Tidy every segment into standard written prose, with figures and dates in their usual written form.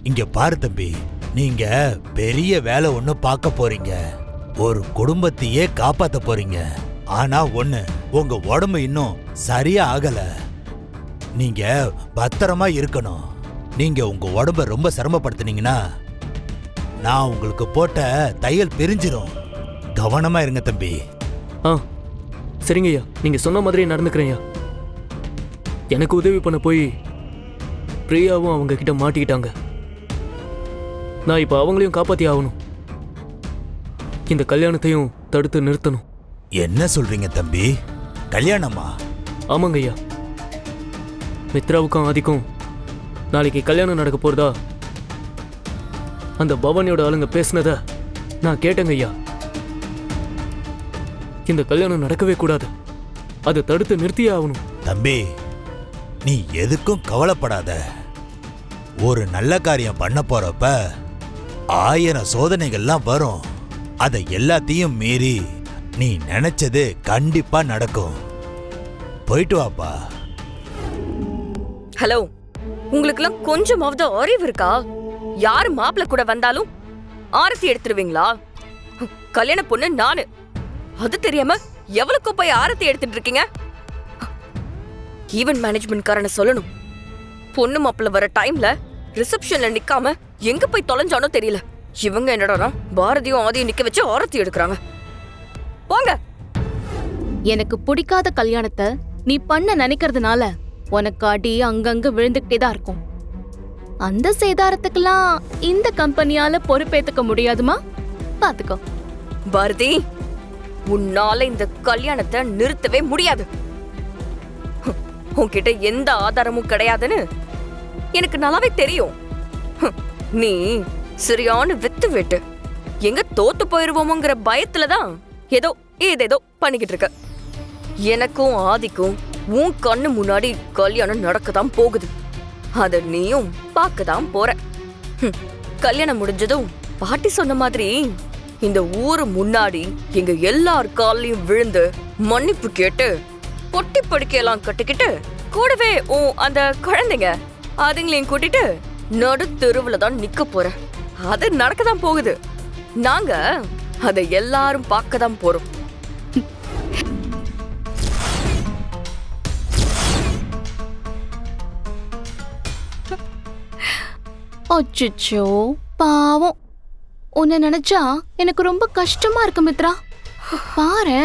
இங்க பாரு தம்பி, நீங்க பெரிய வேலை ஒண்ணு பார்க்க போறீங்க, ஒரு குடும்பத்தையே காப்பாத்த போறீங்க. ஆனா ஒண்ணு, உங்க உடம்பு இன்னும் சரியா ஆகல. நீங்க பத்திரமா இருக்கணும். நீங்க உங்க உடம்ப ரொம்ப சிரமப்படுத்தினீங்கன்னா நான் உங்களுக்கு போட்ட தையல் பிரிஞ்சிரும். கவனமா இருங்க தம்பி. சரிங்க ஐயா, நீங்க சொன்ன மாதிரி நடந்துக்கிறேன். எனக்கு உதவி பண்ண போய் பிரியாவும் அவங்க கிட்ட மாட்டிக்கிட்டாங்க. நான் இப்ப அவங்களையும் காப்பாத்தி ஆகணும். இந்த கல்யாணத்தையும் தடுத்து நிறுத்தணும். என்ன சொல்றீங்க தம்பி? கல்யாணமா? ஆமாங்க ஐயா, மித்ராவுக்கும் ஆதிக்கும் நாளைக்கு கல்யாணம் நடக்க போறதா அந்த பவானியோட ஆளுங்க பேசினத நான் கேட்டேங்க ஐயா. இந்த கல்யாணம் நடக்கவே கூடாது, அதை தடுத்து நிறுத்தியே ஆகணும். தம்பி, நீ எதுக்கும் கவலைப்படாத. ஒரு நல்ல காரியம் பண்ண போறப்ப 1000 சோதனைகள்லாம் வரும். அதை எல்லாத்தையும் மீறி நீ நினைச்சது கண்டிப்பா நடக்கும். போயிட்டு வாப்பா. ஹலோ, உங்களுக்குலாம் கொஞ்சமாவது அறிவு இருக்கா? யாரு மாப்பிள்ள கூட வந்தாலும் ஆரத்தி எடுத்துருவீங்களா? கல்யாண பொண்ணு நானு, அது தெரியாம எவ்வளவுக்கு போய் ஆரத்தி எடுத்துட்டு இருக்கீங்க? ஈவென்ட் மேனேஜ்மெண்ட் காரனை சொல்லணும், பொண்ணு மாப்பிள்ள வர டைம்ல ரிசப்ஷன்ல நிக்காம எங்க போய் தொலைஞ்சானோ தெரியல. இவங்க என்னடா பாரதியும் ஆதியும் நிக்க வச்சு ஆரத்தி எடுக்கிறாங்க. போங்க. எனக்கு பிடிக்காத கல்யாணத்தை நீ பண்ண நினைக்கிறதுனால உனக்கு அடி அங்கங்க விழுந்துகிட்டே தான் இருக்கும். அந்த சேதாரத்துக்கெல்லாம் இந்த கம்பெனியால பொறுப்பேத்துக்க முடியாதுமா? பாத்துக்கோ. பாரதி, உன்னால இந்த கல்யாணத்தை நிறுத்தவே முடியாது. உன்கிட்ட எந்த ஆதாரமும் கிடையாதுன்னு எனக்கு நல்லாவே தெரியும். நீ சரியான வித்து வெட்டு. எங்க தோத்து போயிருவோமோங்கிற பயத்துலதான் ஏதேதோ பண்ணிக்கிட்டு இருக்க. எனக்கும் ஆதிக்கும் உன் கண்ணு முன்னாடி கல்யாணம் நடக்கதான் போகுது. அத நீயும் பார்க்கதான் போற. கல்யாணம் முடிஞ்சதும் பாட்டி சொன்ன மாதிரி இந்த ஊரு முன்னாடி எங்க எல்லார் காலையும் விழுந்து மன்னிப்பு கேட்டு பொட்டி படுக்கையெல்லாம் கட்டிக்கிட்டு கூடவே அந்த குழந்தைங்க அதுங்களையும் கூட்டிட்டு நடு தெருவுல தான் நிக்க போற. அது நடக்கதான் போகுது. நாங்க அதை எல்லாரும் பார்க்கதான் போறோம். அச்சோ பாவம், உன்னை நினைச்சா எனக்கு ரொம்ப கஷ்டமா இருக்கு மித்ரா. பாரு,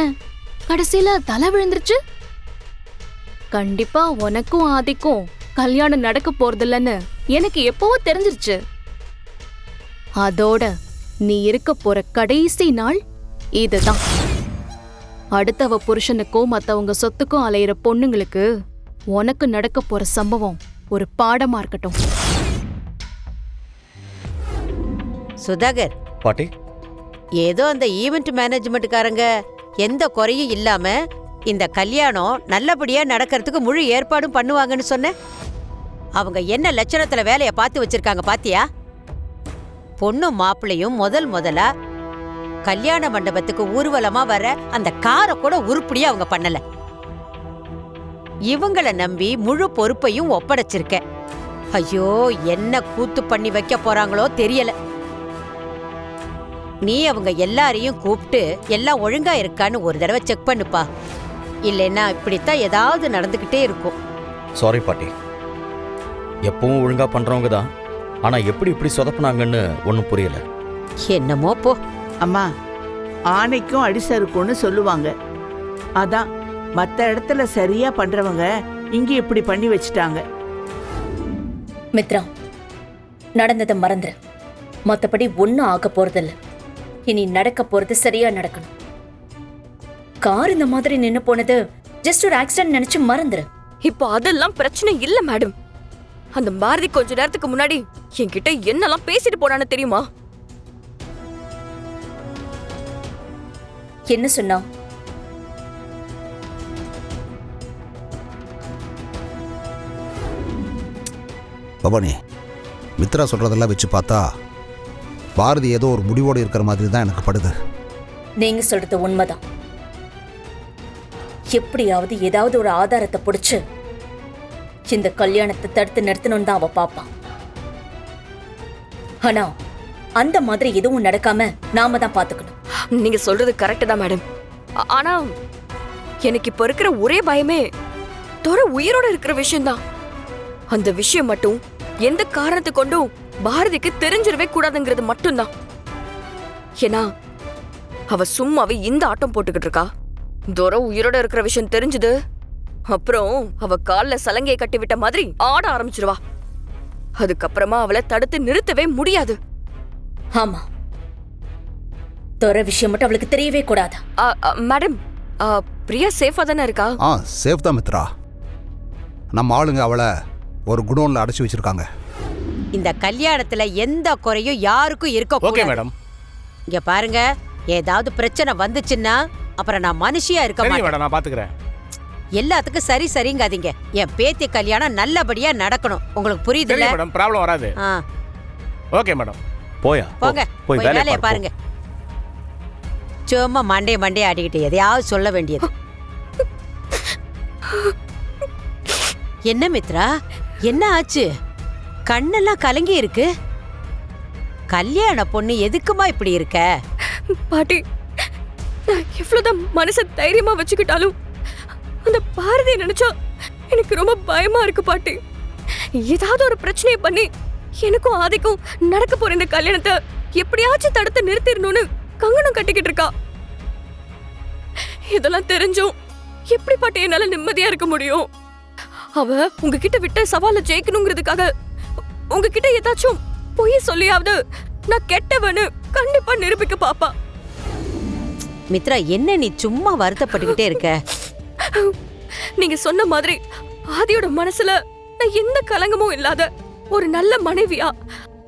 கடைசியில தலை விழுந்துருச்சு. கண்டிப்பா உனக்கும் ஆதிக்கும் கல்யாணம் நடக்க போறதில்லன்னு எனக்கு எப்பவோ தெரிஞ்சிருச்சு. அதோட நீ இருக்க போற கடைசி நாள் இதுதான். அடுத்தவ புருஷனுக்கும் மத்தவங்க சொத்துக்கும் அலையிற பொண்ணுங்களுக்கு உனக்கு நடக்க போற சம்பவம் ஒரு பாடமா இருக்கட்டும். சுதாகர் பாட்டி, ஏதோ அந்த ஈவென்ட் மேனேஜ்மெண்ட்காரங்க எந்த குறையும் இல்லாம இந்த கல்யாணம் நல்லபடியா நடக்கிறதுக்கு முழு ஏற்பாடும் பண்ணுவாங்கன்னு சொன்ன. அவங்க என்ன லட்சணத்துல வேலைய பார்த்து வச்சிருக்காங்க பாத்தியா? பொண்ணும் மாப்பிள்ளையும் முதலா கல்யாண மண்டபத்துக்கு ஊர்வலமா வர அந்த காரை கூட உருப்படியா அவங்க பண்ணல. இவங்கள நம்பி முழு பொறுப்பையும் ஒப்படைச்சிருக்க. ஐயோ, என்ன கூத்து பண்ணி வைக்க போறாங்களோ தெரியல. நீ அவங்க எல்லாரையும் கூப்பிட்டு எல்லாம் ஒழுங்கா இருக்கான்னு ஒரு தடவை செக் பண்ணுப்பா. இல்லைன்னா இப்படித்தான் ஏதாவது நடந்துகிட்டே இருக்கும். சாரி பாட்டி, எப்பவும் ஒழுங்கா பண்றவங்க தான். ஆனா எப்படி இப்படி சொதப்புனாங்கன்னு ஒன்னும் புரியல. என்னமோ போ. அம்மா, ஆணைக்கும் அடிசருக்கும்னு சொல்லுவாங்க. அதான் மற்ற இடத்துல சரியா பண்றவங்க இங்க இப்படி பண்ணி வச்சுட்டாங்க. மித்ரா, நடந்ததை மறந்துரு. மத்தபடி ஒன்னும் ஆக போறதில்ல. இனி நடக்க போறது சரியா நடக்கணும். கார் இந்த மாதிரி நின்னு போனது ஜஸ்ட் ஒரு ஆக்சிடென்ட் நினைச்சு மறந்துரு. இப்போ அதெல்லாம் பிரச்சனை இல்ல மேடம். அந்த பாரதி கொஞ்ச நேரத்துக்கு முன்னாடி என்கிட்ட என்னெல்லாம் பேசிட்டு போனான்னு தெரியுமா? என்ன சொன்னா? பவானி, மித்ரா சொல்றதெல்லாம் வச்சு பார்த்தா பாரதி ஏதோ ஒரு முடிவோடு இருக்கிற மாதிரி தான் எனக்கு படுது. நீங்க சொல்றது உண்மைதான். எப்படியாவது ஏதாவது ஒரு ஆதாரத்தை புடிச்சு இந்த கல்யாணத்தை தடுத்து நிறுத்தணும்னு தான் அவ பாப்பான். ஆனா அந்த மாதிரி எதுவும் நடக்காம நாம தான் பாத்துக்கணும். நீங்க சொல்றது கரெக்ட் தான் மேடம். ஆனா எனக்கு இப்ப இருக்கிற ஒரே பயமே துரை உயிரோட இருக்கிற விஷயம்தான். அந்த விஷயம் மட்டும் எந்த காரணத்தை கொண்டும் பாரதிக்கு தெரிஞ்சிடவே கூடாதுங்கிறது மட்டும்தான். ஏன்னா அவ சும்மாவே இந்த ஆட்டம் போட்டுக்கிட்டு இருக்கா. துரை உயிரோட இருக்கிற விஷயம் தெரிஞ்சது அப்புறம் அவ கால்ல சலங்கையை கட்டி விட்ட மாதிரி ஆட ஆரம்பிச்சிருவா. அதுக்கப்புறமா அவளை தடுத்து நிறுத்தவே முடியாது. ஆமா, துறை விஷயம் மட்டும் அவளுக்கு தெரியவே கூடாது. மேடம், பிரியா சேஃபா தானே இருக்கா? சேஃப் தான் மித்ரா. நம்ம ஆளுங்க அவளை ஒரு குடோன்ல அடைச்சி வச்சிருக்காங்க. இந்த கல்யாணத்துல எந்த குறையும் யாருக்கும் இருக்க ஓகே கூடாது. மேடம். இங்க பாருங்க, ஏதாவது பிரச்சனை வந்துச்சுன்னா அப்புறம் நான் மனுஷியா இருக்க சரி மாட்டேன். மேடம், நான் பாத்துக்கிறேன். எல்லாத்துக்கும் சரி சரிங்காதீங்க. என் பேத்தி கல்யாணம் நல்லபடியா நடக்கணும். உங்களுக்கு சரி புரியுதுல்ல? மேடம், ப்ராப்ளம் வராது. ஆ, ஓகே மேடம். போயா போங்க, போய் போய் வேலையை வேலையை பாருங்க. சும்மா மண்டே ஆடிக்கிட்டு எதையாவது சொல்ல வேண்டியது. என்ன மித்ரா, என்ன ஆச்சு? கண்ணெல்லாம் கலங்கி இருக்கு. கல்யாண பொண்ணு எதுக்குமா இப்படி இருக்க? பாட்டி, நான் எவ்வளவுதான் மனச தைரியமா வச்சுக்கிட்டாலும் அந்த பாரதியை நினைச்சா எனக்கு ரொம்ப பயமா இருக்கு பாட்டி. ஏதாவது ஒரு பிரச்சனையை பண்ணி எனக்கும் ஆதிக்கும் நடக்க போற இந்த கல்யாணத்தை எப்படியாச்சும் தடுத்து நிறுத்திடணும்னு கங்கணம் கட்டிக்கிட்டு இருக்கா. இதெல்லாம் தெரிஞ்சும் எப்படி பாட்டி என்னால நிம்மதியா இருக்க முடியும்? அவ உங்ககிட்ட விட்ட சவால ஜெயிக்கணுங்கிறதுக்காக உங்ககிட்ட ஏதாச்சும் பொய் சொல்லியாவது நான் கெட்டவனு கண்டிப்பா நிரூபிக்க பாப்பா. மித்ரா, என்ன நீ சும்மா வருத்தப்பட்டுக்கிட்டே இருக்க? நீங்க சொன்ன மாதிரி ஆதியோட மனசுல நான் எந்த கலங்கமும் இல்லாத ஒரு நல்ல மனைவியா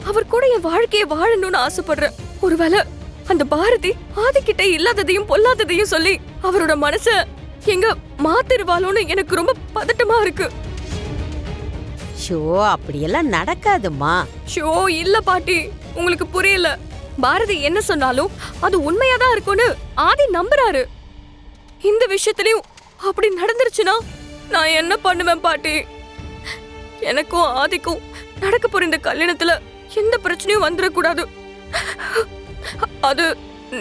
அவர் கூட என் வாழ்க்கையை வாழணும்னு ஆசைப்படுறேன். ஒருவேளை அந்த பாரதி ஆதி கிட்ட இல்லாததையும் பொல்லாததையும் சொல்லி அவரோட மனச எங்க மாத்திருவாளோன்னு எனக்கு ரொம்ப பதட்டமா இருக்கு. ஷோ, அப்படியெல்லாம் நடக்காதுமா. ஷோ இல்ல பாட்டி, உங்களுக்கு புரியல. பாரதி என்ன சொன்னாலும் அது உண்மையாதான் இருக்கும்னு ஆதி நம்புறாரு. இந்த விஷயத்திலயும் அப்படி நடந்துருச்சுன்னா நான் என்ன பண்ணுவேன் பாட்டி? எனக்கும் ஆதிக்கும் நடக்க போற இந்த கல்யாணத்துல எந்த பிரச்சனையும் வந்துடக்கூடாது. அது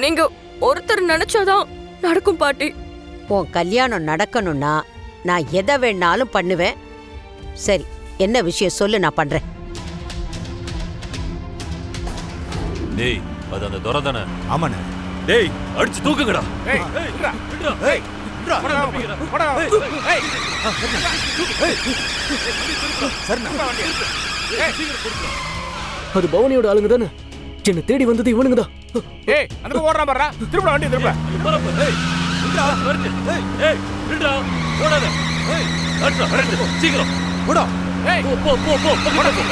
நீங்க ஒருத்தர் நினைச்சாதான் நடக்கும் பாட்டி. உன் கல்யாணம் நடக்கணும்னா நான் எதை வேணாலும் பண்ணுவேன். சரி, என்ன விஷயம் சொல்லு, நான் பண்றேன். டேய், அது அந்த துரை தானே? ஆமாண்ணே. டேய், அடிச்சு தூக்குங்கடா. ஏய், விட்றா. ஏய், விட்றா. போடா, போடா. ஏய். அது பவனியோட ஆளுங்க தானே? என்ன தேடி வந்தது இவனுங்க தான். ஏய், அந்த பக்கம் ஓடுறான் பாருடா. திரும்ப வண்டி திரும்ப. ஏய், விட்றா, வருது. ஏய், விட்றா, ஓடாத. ஏய், அடிடா, வரட்டு. சீக்கிரம். போடா. ஏய், போ, போ, போ, போ, போ, போ.